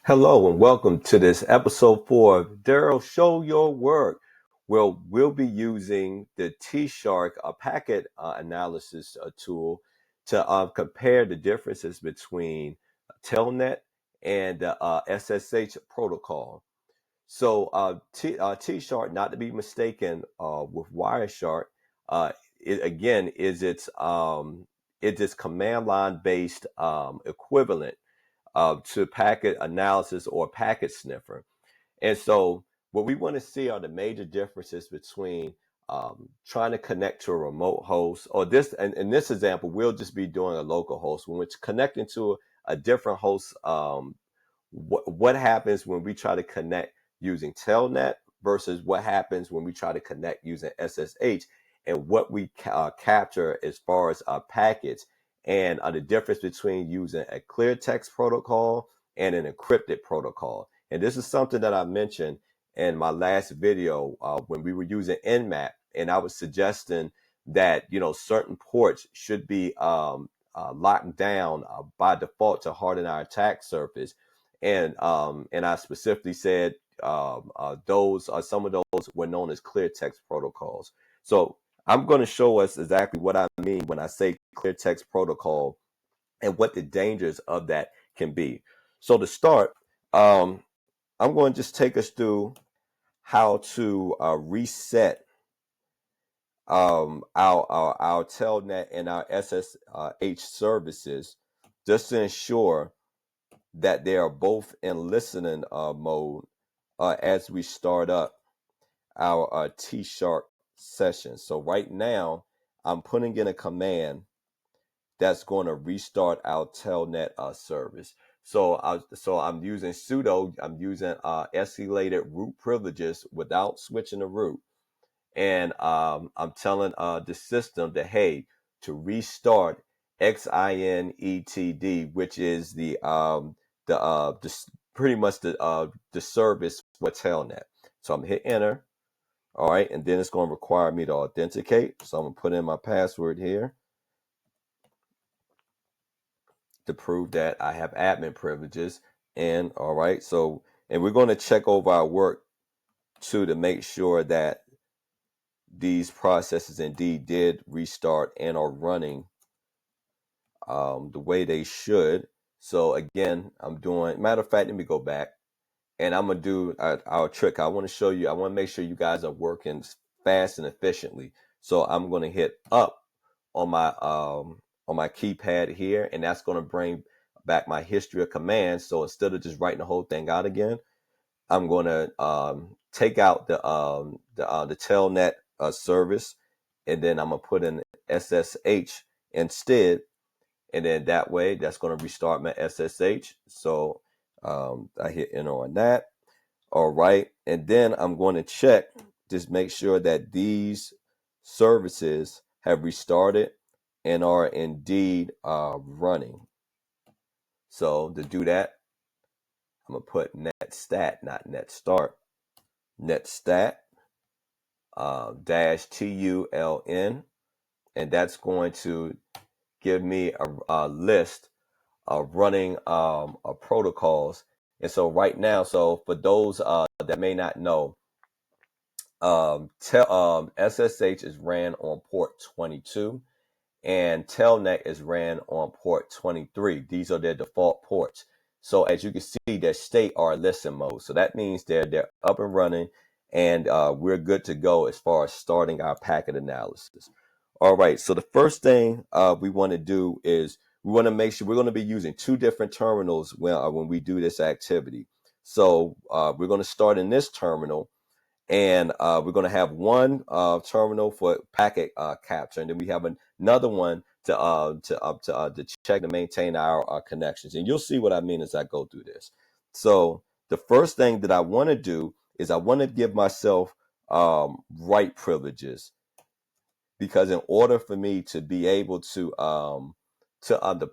Hello and welcome to this episode 4 of Daryl Show Your Work. Well, we'll be using the Tshark packet analysis tool to compare the differences between telnet and SSH protocol. So Tshark, not to be mistaken with Wireshark, it again it's its command line based equivalent to packet analysis or packet sniffer. And so what we want to see are the major differences between trying to connect to a remote host, or this, and in this example, we'll just be doing a local host. When we're connecting to a different host, what happens when we try to connect using telnet versus what happens when we try to connect using SSH, and what we capture as far as packets, and the difference between using a clear text protocol and an encrypted protocol. And this is something that I mentioned in my last video when we were using Nmap, and I was suggesting that certain ports should be locked down by default to harden our attack surface, and I specifically said those some of those were known as clear text protocols. So I'm going to show us exactly what I mean when I say clear text protocol and what the dangers of that can be. So to start, I'm going to just take us through how to reset our telnet and our SSH services, just to ensure that they are both in listening mode as we start up our Tshark session. So right now, I'm putting in a command that's going to restart our telnet service. So I'm using sudo. I'm using escalated root privileges without switching the root, and I'm telling the system that, hey, to restart xinetd, which is the pretty much the service for telnet. So I'm hit enter. All right, and then it's going to require me to authenticate. So I'm going to put in my password here to prove that I have admin privileges. And all right, so, and we're going to check over our work too to make sure that these processes indeed did restart and are running the way they should. So again, I'm doing, matter of fact, let me go back and I'm going to do our trick. I want to show you, I want to make sure you guys are working fast and efficiently. So I'm going to hit up on my keypad here, and that's going to bring back my history of commands. So instead of just writing the whole thing out again, I'm going to take out the telnet service, and then I'm going to put in SSH instead, and then that way that's going to restart my SSH. So I hit enter on that. All right, and then I'm going to check, just make sure that these services have restarted and are indeed running. So to do that, I'm going to put netstat, not netstart, netstat -tuln, and that's going to give me a list of running protocols. And so right now, so for those that may not know, SSH is ran on port 22, and telnet is ran on port 23. These are their default ports. So as you can see, their state are listen mode. So that means they're up and running, and we're good to go as far as starting our packet analysis. All right, so the first thing we want to do is we want to make sure we're going to be using two different terminals when we do this activity. So we're going to start in this terminal, and we're going to have one terminal for packet capture, and then we have another one to check and maintain our connections. And you'll see what I mean as I go through this. So the first thing that I want to do is I want to give myself write privileges, because in order for me to be able to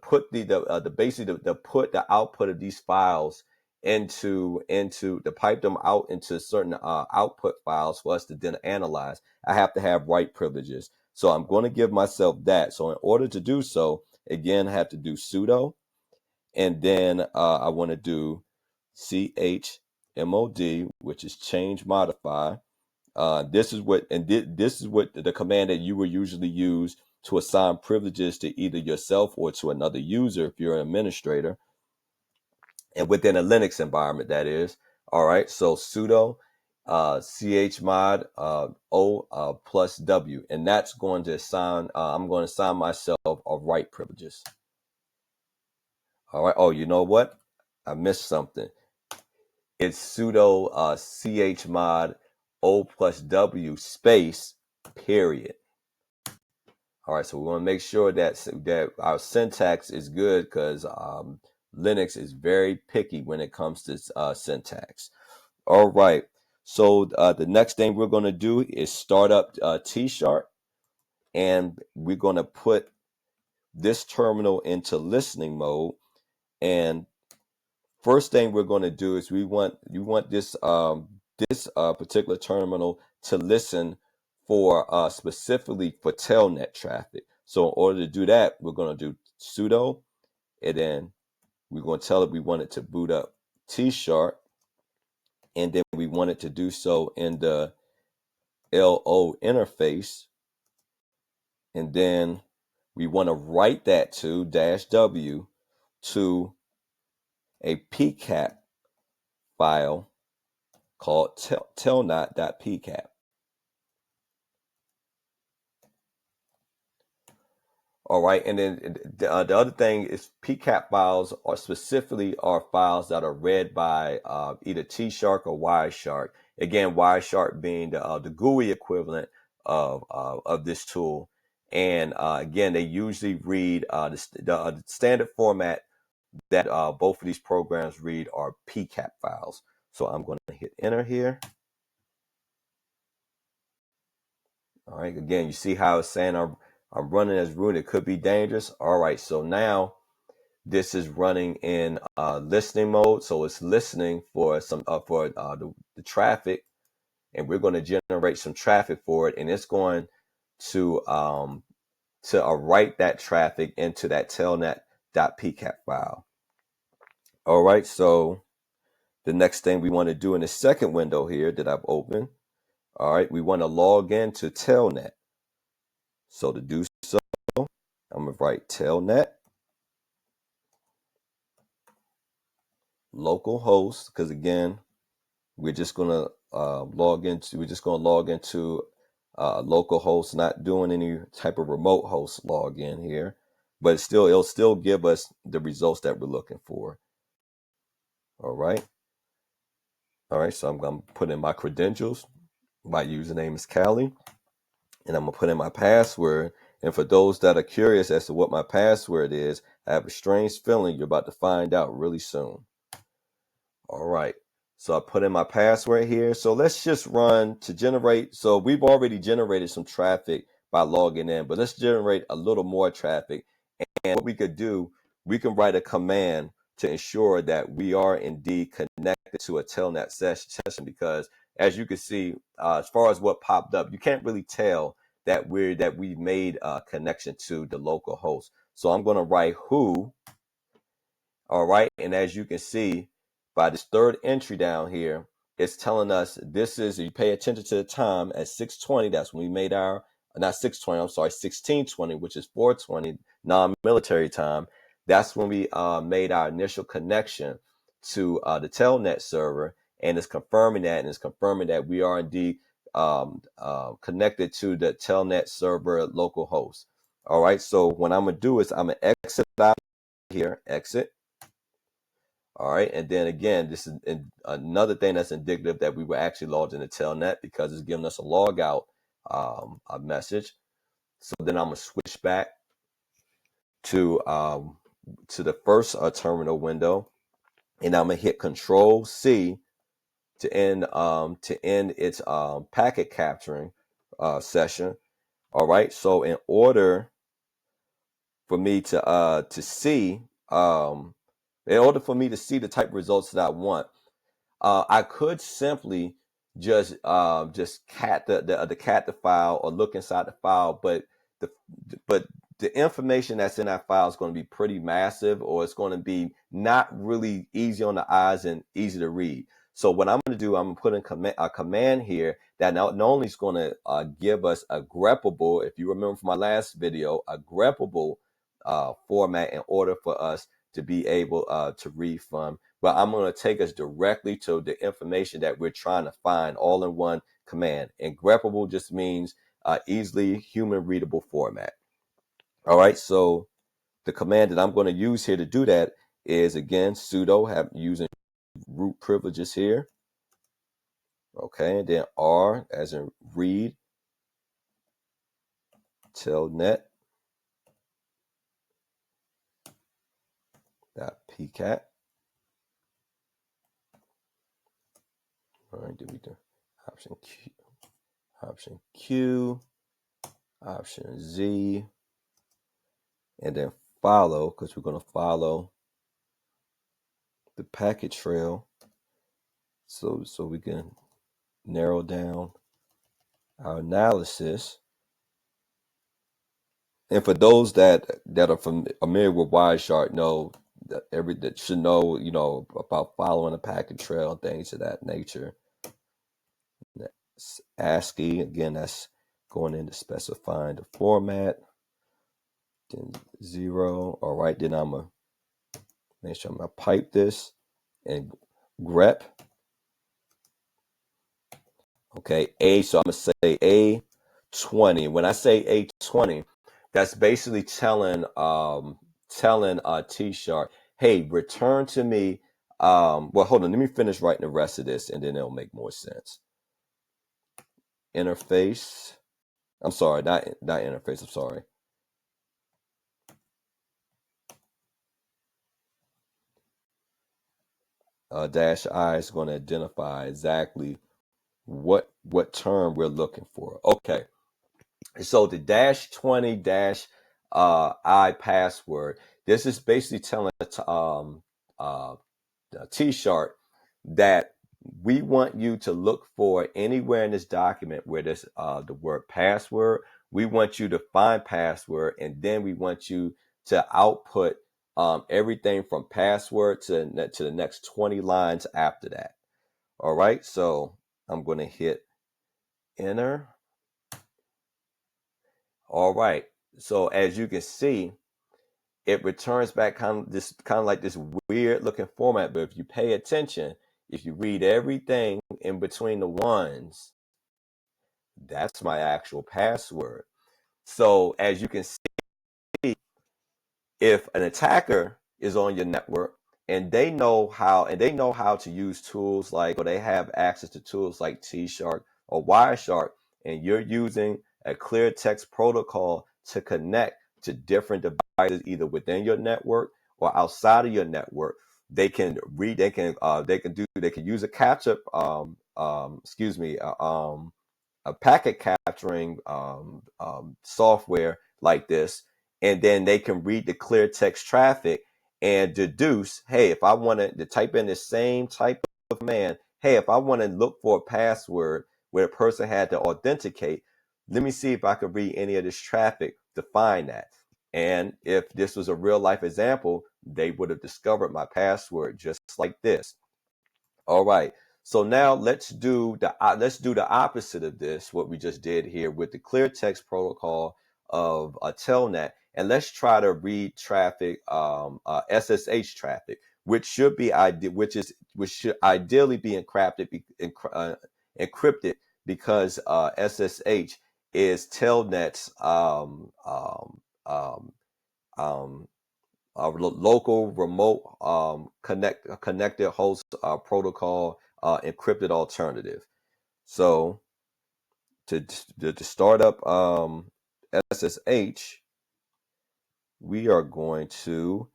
put basically to put the output of these files into to pipe them out into certain output files for us to then analyze, I have to have write privileges. So I'm going to give myself that. So in order to do so, again, I have to do sudo, and then I want to do chmod, which is change modify. This is what the command that you will usually use to assign privileges to either yourself or to another user if you're an administrator, and within a Linux environment, that is. All right, so sudo chmod o plus w, and that's going to assign. I'm going to assign myself a write privileges. All right. Oh, you know what? I missed something. It's sudo chmod o plus w space period. All right, so we want to make sure that our syntax is good, because Linux is very picky when it comes to syntax. All right, so the next thing we're going to do is start up Tshark, and we're going to put this terminal into listening mode. And first thing we're going to do is you want this particular terminal to listen for specifically for telnet traffic. So in order to do that, we're going to do sudo, and then we're going to tell it we want it to boot up Tshark, and then we want it to do so in the LO interface, and then we want to write that to -w to a pcap file called telnet.pcap. All right, and then the other thing is pcap files are specifically files that are read by either Tshark or Wireshark. Again, Wireshark being the GUI equivalent of this tool, and again, they usually read the standard format that both of these programs read are pcap files. So I'm going to hit enter here. All right, again, you see how it's saying I'm running as root. It could be dangerous. All right, so now this is running in listening mode. So it's listening for the traffic, and we're going to generate some traffic for it, and it's going to write that traffic into that telnet.pcap file. All right, so the next thing we want to do in the second window here that I've opened, all right, we want to log into telnet. So to do so, I'm going to write telnet localhost, because again, we're just going to log into localhost, not doing any type of remote host login here, but it'll still give us the results that we're looking for. All right. So I'm going to put in my credentials. My username is Callie, and I'm going to put in my password. And for those that are curious as to what my password is, I have a strange feeling you're about to find out really soon. All right, so I put in my password here. So let's just run to generate. So we've already generated some traffic by logging in, but let's generate a little more traffic. And what we could do, we can write a command to ensure that we are indeed connected to a telnet session, because as you can see, as far as what popped up, you can't really tell that we've made a connection to the local host. So I'm going to write who. All right, and as you can see by this third entry down here, it's telling us this is, you pay attention to the time at 6:20. That's when we made our, not 6:20, I'm sorry, 16:20, which is 4:20 non-military time. That's when we made our initial connection to the telnet server, and it's confirming that, and it's confirming that we are indeed connected to the telnet server local host. All right, so what I'm gonna do is I'm gonna exit out here, exit. All right, and then again, this is another thing that's indicative that we were actually logged into telnet, because it's giving us a log out a message. So then I'm gonna switch back to the first terminal window, and I'm gonna hit Control-C to end its packet capturing session. All right, so in order for me to see the type of results that I want, I could simply just cat the file or look inside the file, but the information that's in that file is going to be pretty massive, or it's going to be not really easy on the eyes and easy to read. So what I'm going to do, I'm going to put in a command here that not only is going to give us a greppable, if you remember from my last video, a greppable format in order for us to be able to read from. But I'm going to take us directly to the information that we're trying to find all in one command. And greppable just means easily human readable format. All right, so the command that I'm going to use here to do that is, again, sudo, using root privileges here. Okay, and then R as in read telnet.pcap. All right, do we do option Q, option Z, and then follow, because we're going to follow the packet trail so we can narrow down our analysis. And for those that are familiar with Wireshark, know that should know, about following a packet trail and things of that nature. That's ASCII, again, that's going into specifying the format. Then 0. All right, then I'm gonna make sure I'm gonna pipe this and grep. Okay, so I'm gonna say A20. When I say A20, that's basically telling Tshark, hey, return to me. Well, hold on, let me finish writing the rest of this, and then it'll make more sense. Interface. I'm sorry, not interface. I'm sorry. -I is going to identify exactly what term we're looking for. Okay, so the -20 -I password. This is basically telling Tshark that we want you to look for anywhere in this document where there's the word password. We want you to find password, and then we want you to output everything from password to the next 20 lines after that. All right, so I'm going to hit enter. All right, so as you can see, it returns back kind of like this weird looking format. But if you pay attention, if you read everything in between the ones, that's my actual password. So as you can see, if an attacker is on your network and they know how to use tools like, or they have access to tools like Tshark or Wireshark, and you're using a clear text protocol to connect to different devices either within your network or outside of your network, they can use a capture a packet capturing software like this, and then they can read the clear text traffic and deduce, hey, if I want to type in the same type of command, hey, if I want to look for a password where a person had to authenticate, let me see if I could read any of this traffic to find that. And if this was a real life example, they would have discovered my password just like this. All right. So now let's do the opposite of this, what we just did here with the clear text protocol of telnet, and let's try to read traffic, SSH traffic, which should ideally be encrypted because SSH is telnet's local remote connected host protocol encrypted alternative. So to start up SSH, we are going to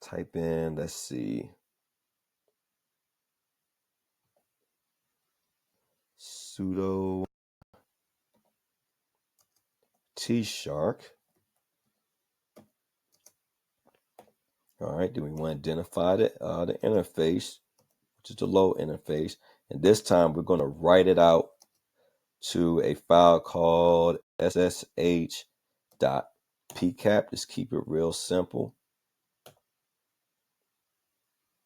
type in, let's see, sudo Tshark. All right, do we want to identify the interface, which is the low interface, and this time we're going to write it out to a file called ssh.pcap. Just keep it real simple.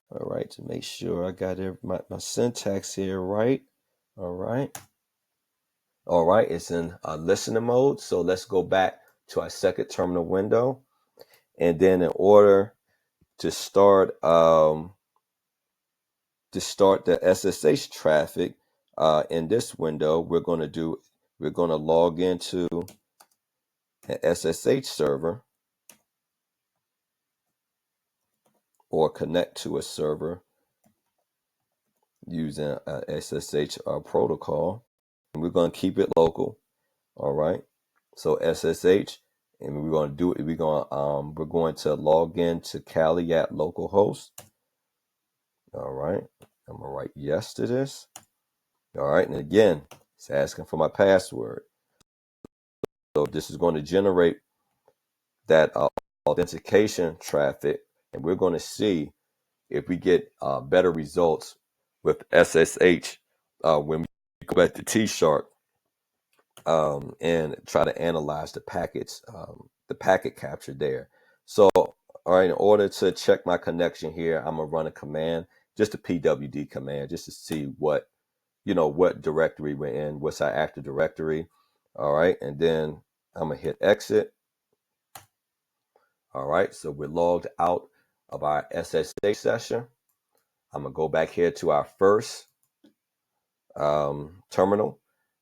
All right, to make sure I got my syntax here right. All right. All right, it's in listener mode. So let's go back to our second terminal window. And then in order to start the SSH traffic in this window, we're going to log into an SSH server or connect to a server using a SSH protocol. And we're going to keep it local. All right. So SSH, and we're going to do it. We're going to log into Kali at localhost. All right. I'm going to write yes to this. All right. And again, it's asking for my password. So this is going to generate that authentication traffic, and we're going to see if we get better results with SSH when we go back to Tshark and try to analyze the packets, the packet capture there. So, all right, in order to check my connection here, I'm gonna run a command, just a pwd command, just to see what directory we're in, what's our active directory. All right, and then I'm gonna hit exit. All right, so we're logged out of our SSH session. I'm gonna go back here to our first terminal.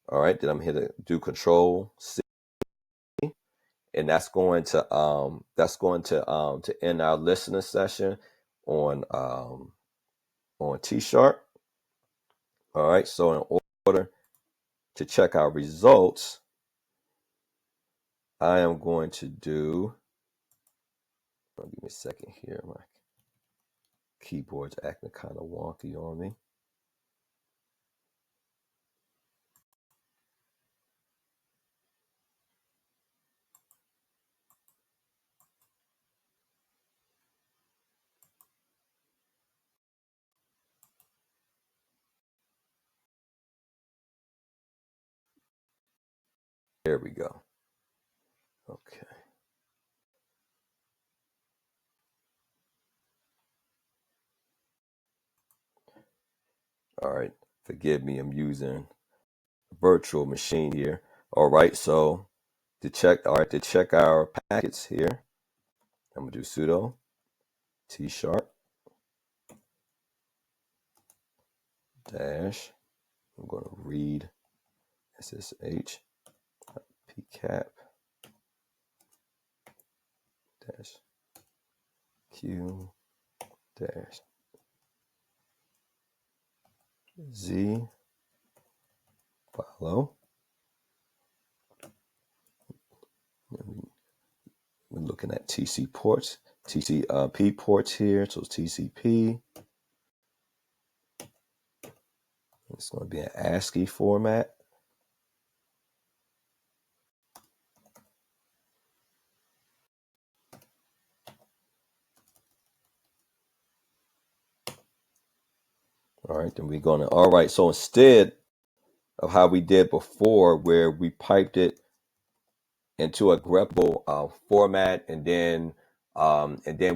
All right, then I'm here to do Control-C, and that's going to end our listener session on Tshark. All right, so in order to check our results, I am going to do. Give me a second here. My keyboard's acting kind of wonky on me. There we go. Okay. All right. Forgive me. I'm using a virtual machine here. All right. So to check our packets here, I'm gonna do sudo tshark dash. I'm going to read SSH pcap dash q dash z follow. We're looking at TC ports, TCP ports here. So it's TCP. It's going to be an ASCII format. All right, then we're going to, all right, so instead of how we did before, where we piped it into a grepable format, and then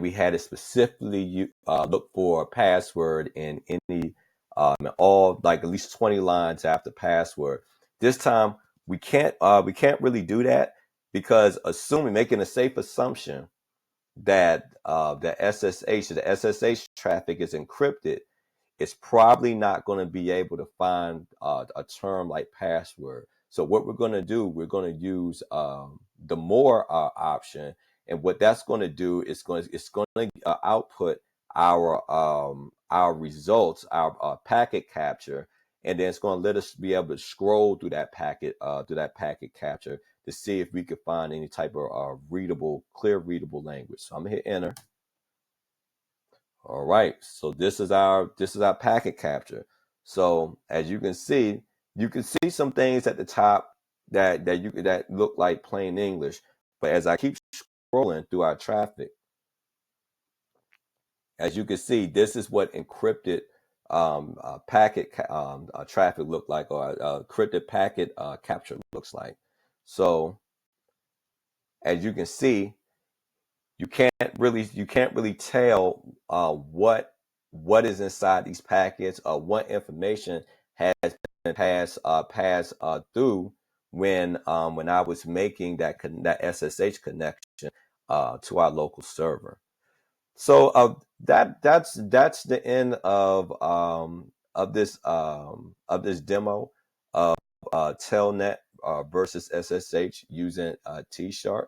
we had to specifically look for a password in any all like at least 20 lines after password. This time we can't really do that, because making a safe assumption that the SSH traffic is encrypted, it's probably not going to be able to find a term like password. So what we're going to do, we're going to use the more option, and what that's going to do is it's going to output our results, our packet capture, and then it's going to let us be able to scroll through that packet capture to see if we could find any type of clear readable language. So I'm gonna hit enter. All right, so this is our packet capture. So as you can see some things at the top that look like plain English, but as I keep scrolling through our traffic, as you can see, this is what encrypted packet traffic look like, or encrypted packet capture looks like. So as you can see, you can't really tell what is inside these packets, or what information has been passed through when I was making that SSH connection to our local server. So that's the end of this demo of telnet versus SSH using Tshark.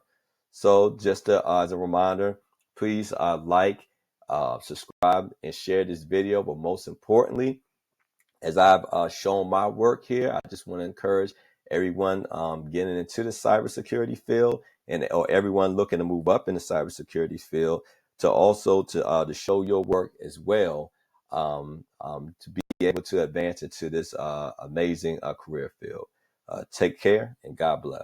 So just as a reminder, please like, subscribe, and share this video. But most importantly, as I've shown my work here, I just want to encourage everyone getting into the cybersecurity field, or everyone looking to move up in the cybersecurity field, to also to show your work as well, to be able to advance into this amazing career field. Take care, and God bless.